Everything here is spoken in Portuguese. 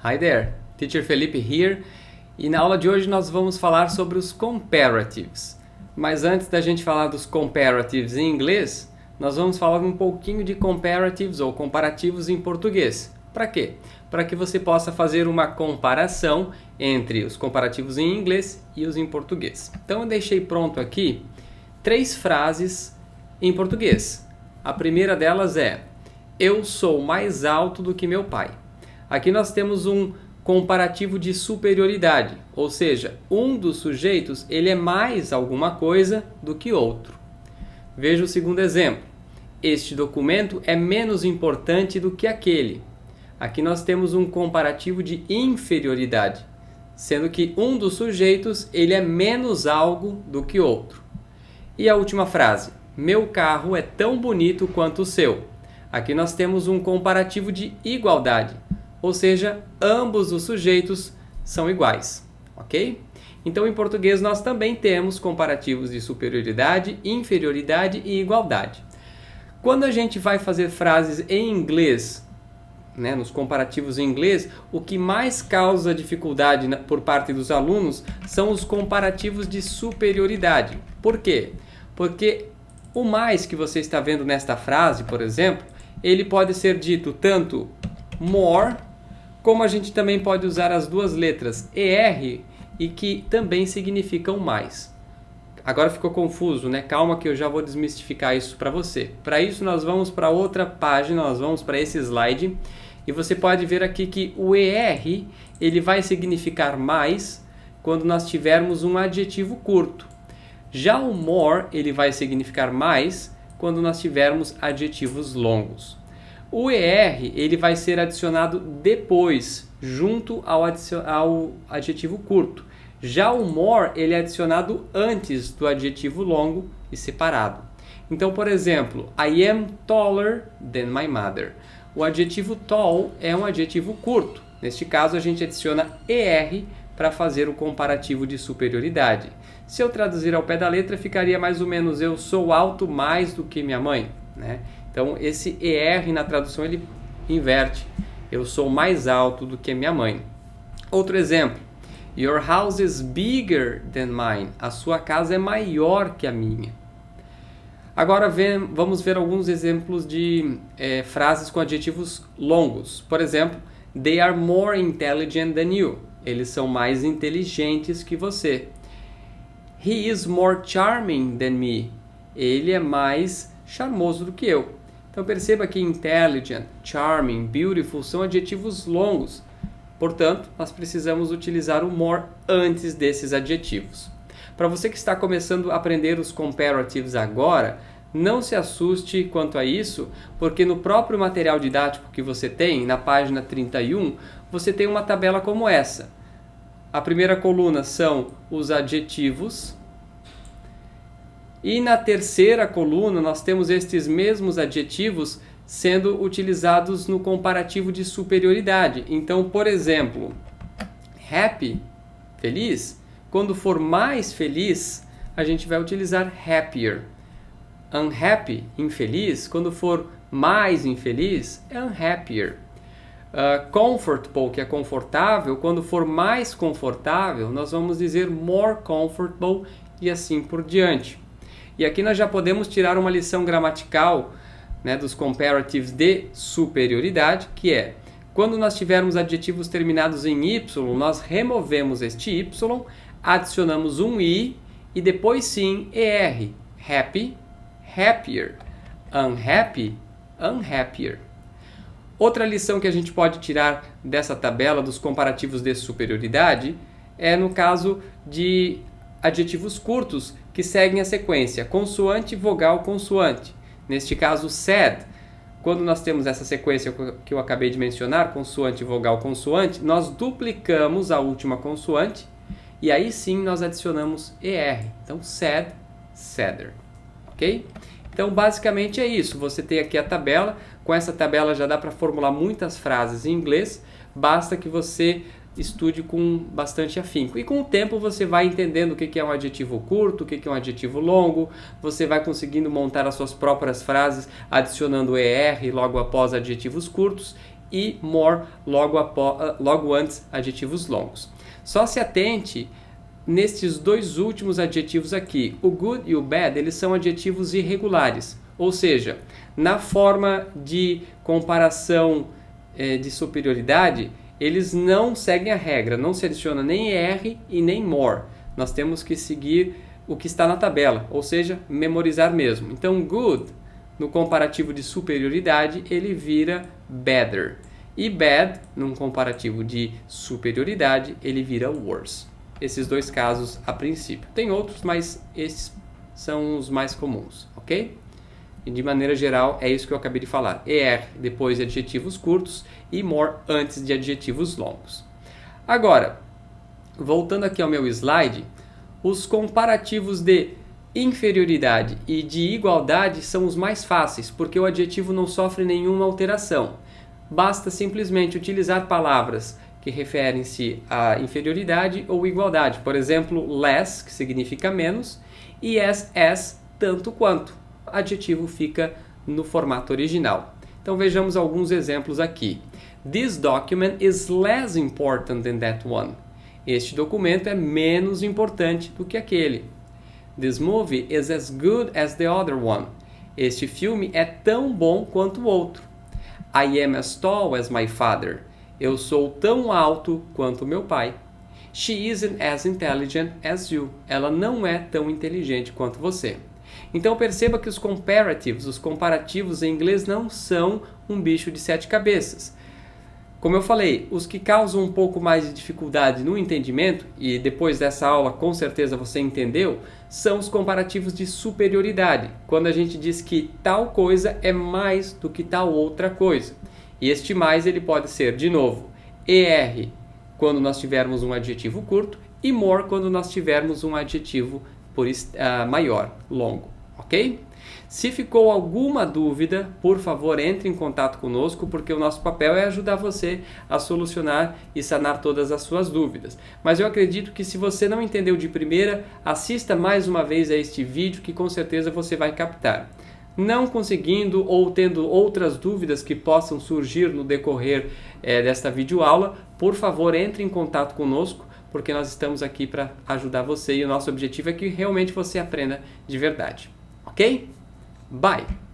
Hi there, Teacher Felipe here, e na aula de hoje nós vamos falar sobre os comparatives. Mas antes da gente falar dos comparatives em inglês, nós vamos falar um pouquinho de comparatives ou comparativos em português. Para quê? Para que você possa fazer uma comparação entre os comparativos em inglês e os em português. Então eu deixei pronto aqui 3 frases em português. A primeira delas é: eu sou mais alto do que meu pai. Aqui nós temos um comparativo de superioridade, ou seja, um dos sujeitos ele é mais alguma coisa do que outro. Veja o segundo exemplo. Este documento é menos importante do que aquele. Aqui nós temos um comparativo de inferioridade, sendo que um dos sujeitos ele é menos algo do que outro. E a última frase: meu carro é tão bonito quanto o seu. Aqui nós temos um comparativo de igualdade, ou seja, ambos os sujeitos são iguais, ok? Então, em português, nós também temos comparativos de superioridade, inferioridade e igualdade. Quando a gente vai fazer frases em inglês, nos comparativos em inglês, o que mais causa dificuldade por parte dos alunos são os comparativos de superioridade. Por quê? Porque o mais que você está vendo nesta frase, por exemplo, ele pode ser dito tanto more, como a gente também pode usar as duas letras ER e que também significam mais. Agora ficou confuso, né? Calma que eu já vou desmistificar isso para você. Para isso nós vamos para outra página, nós vamos para esse slide e você pode ver aqui que o ER ele vai significar mais quando nós tivermos um adjetivo curto. Já o more ele vai significar mais quando nós tivermos adjetivos longos. O ER ele vai ser adicionado depois, junto ao adjetivo curto. Já o more ele é adicionado antes do adjetivo longo e separado. Então, por exemplo, I am taller than my mother. O adjetivo tall é um adjetivo curto. Neste caso, a gente adiciona ER para fazer o comparativo de superioridade. Se eu traduzir ao pé da letra, ficaria mais ou menos: eu sou alto mais do que minha mãe, né? Então, esse ER na tradução ele inverte. Eu sou mais alto do que minha mãe. Outro exemplo. Your house is bigger than mine. A sua casa é maior que a minha. Agora vamos ver alguns exemplos de frases com adjetivos longos. Por exemplo, they are more intelligent than you. Eles são mais inteligentes que você. He is more charming than me. Ele é mais charmoso do que eu. Então perceba que intelligent, charming, beautiful são adjetivos longos. Portanto, nós precisamos utilizar o more antes desses adjetivos. Para você que está começando a aprender os comparatives agora, não se assuste quanto a isso, porque no próprio material didático que você tem, na página 31, você tem uma tabela como essa. A primeira coluna são os adjetivos. E na terceira coluna nós temos estes mesmos adjetivos sendo utilizados no comparativo de superioridade. Então, por exemplo, happy, feliz, quando for mais feliz, a gente vai utilizar happier. Unhappy, infeliz, quando for mais infeliz, é unhappier. Comfortable, que é confortável, quando for mais confortável, nós vamos dizer more comfortable e assim por diante. E aqui nós já podemos tirar uma lição gramatical, dos comparatives de superioridade, que é: quando nós tivermos adjetivos terminados em Y, nós removemos este Y, adicionamos um I e depois sim ER. Happy, happier. Unhappy, unhappier. Outra lição que a gente pode tirar dessa tabela dos comparativos de superioridade é no caso de adjetivos curtos que seguem a sequência consoante, vogal, consoante. Neste caso, said. Quando nós temos essa sequência que eu acabei de mencionar, consoante, vogal, consoante, nós duplicamos a última consoante e aí sim nós adicionamos ER. Então, said, saidder. Ok? Então, basicamente é isso. Você tem aqui a tabela. Com essa tabela já dá para formular muitas frases em inglês. Basta que você estude com bastante afinco. E com o tempo você vai entendendo o que é um adjetivo curto, o que é um adjetivo longo. Você vai conseguindo montar as suas próprias frases adicionando ER logo após adjetivos curtos. e more logo antes adjetivos longos. Só se atente nestes dois últimos adjetivos aqui. O good e o bad, eles são adjetivos irregulares, ou seja, na forma de comparação de superioridade, eles não seguem a regra, não se adiciona nem er e nem more. Nós temos que seguir o que está na tabela, ou seja, memorizar mesmo. Então, good, no comparativo de superioridade, ele vira better. E bad, num comparativo de superioridade, ele vira worse. Esses dois casos a princípio. Tem outros, mas esses são os mais comuns, ok? E de maneira geral, é isso que eu acabei de falar. Er depois de adjetivos curtos e more antes de adjetivos longos. Agora, voltando aqui ao meu slide, os comparativos de inferioridade e de igualdade são os mais fáceis, porque o adjetivo não sofre nenhuma alteração. Basta simplesmente utilizar palavras que referem-se à inferioridade ou igualdade. Por exemplo, less, que significa menos, e as, tanto quanto. O adjetivo fica no formato original. Então vejamos alguns exemplos aqui. This document is less important than that one. Este documento é menos importante do que aquele. This movie is as good as the other one. Este filme é tão bom quanto o outro. I am as tall as my father. Eu sou tão alto quanto meu pai. She isn't as intelligent as you. Ela não é tão inteligente quanto você. Então perceba que os comparatives, os comparativos em inglês não são um bicho de 7 cabeças. Como eu falei, os que causam um pouco mais de dificuldade no entendimento, e depois dessa aula com certeza você entendeu, são os comparativos de superioridade, quando a gente diz que tal coisa é mais do que tal outra coisa. E este mais ele pode ser, de novo, er quando nós tivermos um adjetivo curto e more quando nós tivermos um adjetivo maior, longo, ok? Se ficou alguma dúvida, por favor, entre em contato conosco, porque o nosso papel é ajudar você a solucionar e sanar todas as suas dúvidas. Mas eu acredito que se você não entendeu de primeira, assista mais uma vez a este vídeo que com certeza você vai captar. Não conseguindo ou tendo outras dúvidas que possam surgir no decorrer desta videoaula, por favor, entre em contato conosco, porque nós estamos aqui para ajudar você e o nosso objetivo é que realmente você aprenda de verdade. Ok? Bye!